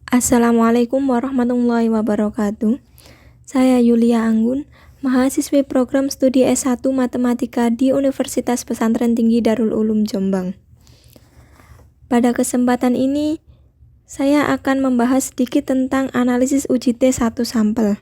Assalamualaikum warahmatullahi wabarakatuh. Saya Yulia Anggun, mahasiswi program studi S1 Matematika di Universitas Pesantren Tinggi Darul Ulum Jombang. Pada kesempatan ini, saya akan membahas sedikit tentang analisis uji T1 sampel.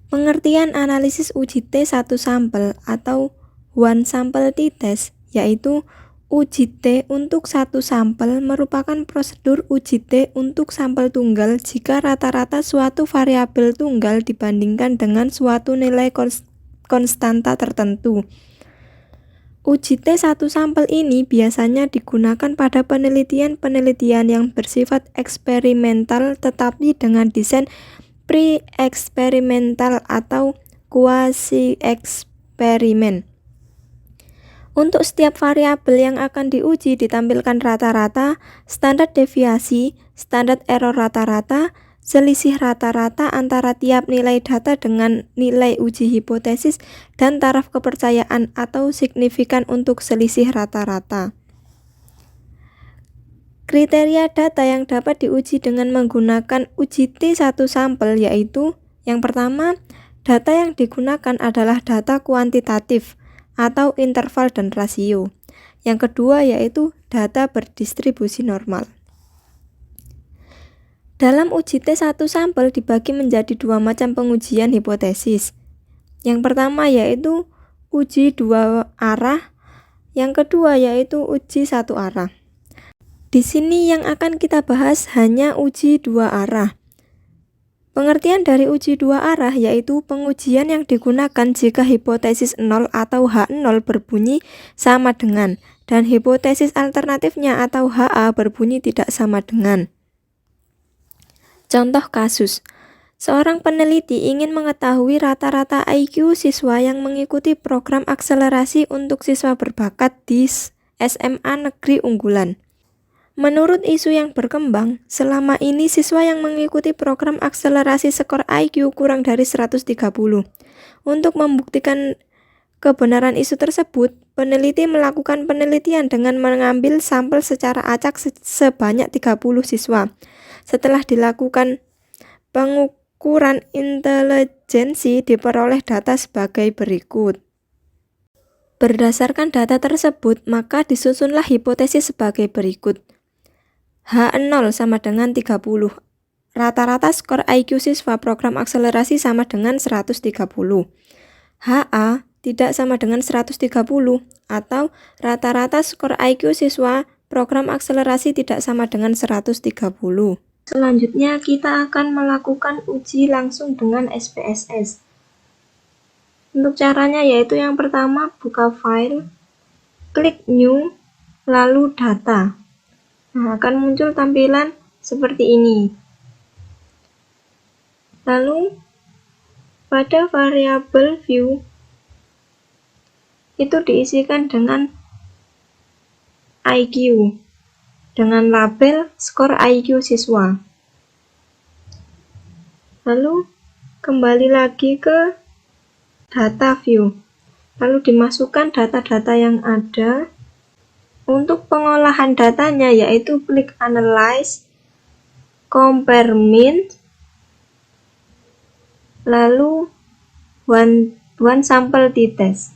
Pengertian analisis uji T1 sampel atau one sample t-test yaitu uji T untuk satu sampel merupakan prosedur uji T untuk sampel tunggal jika rata-rata suatu variabel tunggal dibandingkan dengan suatu nilai konstanta tertentu. Uji T1 sampel ini biasanya digunakan pada penelitian-penelitian yang bersifat eksperimental tetapi dengan desain pre-eksperimental atau kuasi-eksperimen. Untuk setiap variabel yang akan diuji ditampilkan rata-rata, standar deviasi, standar error rata-rata, selisih rata-rata antara tiap nilai data dengan nilai uji hipotesis, dan taraf kepercayaan atau signifikan untuk selisih rata-rata. Kriteria data yang dapat diuji dengan menggunakan uji T1 sampel yaitu yang pertama, data yang digunakan adalah data kuantitatif atau interval dan rasio. Yang kedua yaitu data berdistribusi normal. Dalam uji T1 sampel dibagi menjadi dua macam pengujian hipotesis. Yang pertama yaitu uji dua arah, yang kedua yaitu uji satu arah. Di sini yang akan kita bahas hanya uji dua arah. Pengertian dari uji dua arah yaitu pengujian yang digunakan jika hipotesis 0 atau H0 berbunyi sama dengan dan hipotesis alternatifnya atau HA berbunyi tidak sama dengan. Contoh kasus, seorang peneliti ingin mengetahui rata-rata IQ siswa yang mengikuti program akselerasi untuk siswa berbakat di SMA negeri unggulan. Menurut isu yang berkembang, selama ini siswa yang mengikuti program akselerasi skor IQ kurang dari 130. Untuk membuktikan kebenaran isu tersebut, peneliti melakukan penelitian dengan mengambil sampel secara acak sebanyak 30 siswa. Setelah dilakukan pengukuran intelijensi, diperoleh data sebagai berikut. Berdasarkan data tersebut, maka disusunlah hipotesis sebagai berikut. H0 sama dengan 30. Rata-rata skor IQ siswa program akselerasi sama dengan 130. HA tidak sama dengan 130 atau rata-rata skor IQ siswa program akselerasi tidak sama dengan 130. Selanjutnya kita akan melakukan uji langsung dengan SPSS. Untuk caranya yaitu yang pertama buka file, klik new, lalu data. Nah, akan muncul tampilan seperti ini. Lalu, pada variabel view, itu diisikan dengan IQ, dengan label skor IQ siswa. Lalu, kembali lagi ke data view. Lalu dimasukkan data-data yang ada. Untuk pengolahan datanya yaitu klik Analyze, Compare Mean, lalu one sample t-test.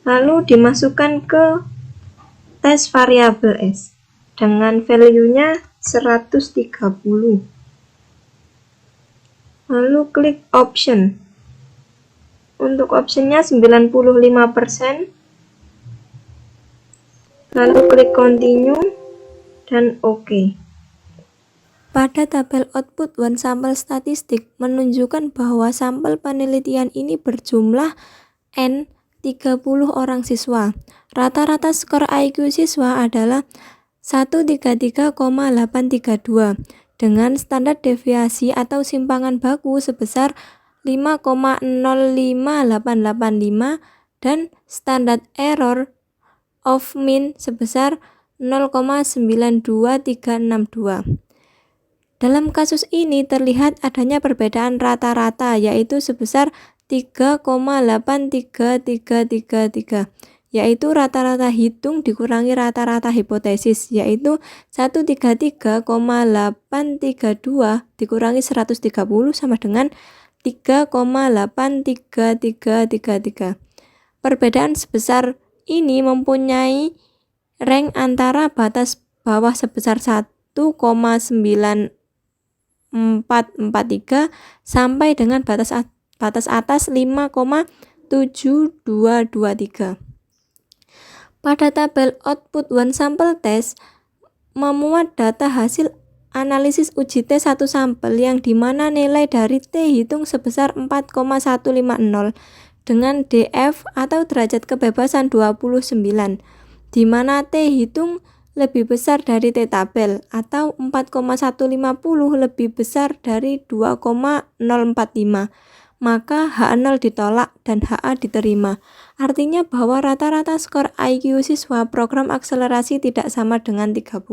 Lalu dimasukkan ke tes variabel S dengan value-nya 130. Lalu klik Option. Untuk optionnya 95%. Lalu klik continue dan OK. Pada tabel output one sample statistik menunjukkan bahwa sampel penelitian ini berjumlah N 30 orang siswa. Rata-rata skor IQ siswa adalah 133,832 dengan standar deviasi atau simpangan baku sebesar 5,05885 dan standar error of mean sebesar 0,92362. Dalam kasus ini terlihat adanya perbedaan rata-rata yaitu sebesar 3,83333. yaitu rata-rata hitung dikurangi rata-rata hipotesis, yaitu 133,832 dikurangi 130 sama dengan 3,83333. Perbedaan sebesar ini mempunyai rank antara batas bawah sebesar 1,9443 sampai dengan batas atas 5,7223. Pada tabel output one sample test memuat data hasil analisis uji tes satu sampel yang dimana nilai dari T hitung sebesar 4,150 dengan DF atau derajat kebebasan 29, di mana T hitung lebih besar dari T tabel atau 4,150 lebih besar dari 2,045, maka H0 ditolak dan HA diterima. Artinya bahwa rata-rata skor IQ siswa program akselerasi tidak sama dengan 30.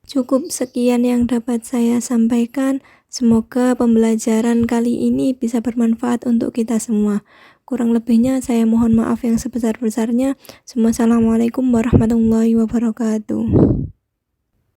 Cukup sekian yang dapat saya sampaikan. Semoga pembelajaran kali ini bisa bermanfaat untuk kita semua. Kurang lebihnya saya mohon maaf yang sebesar-besarnya. Assalamualaikum warahmatullahi wabarakatuh.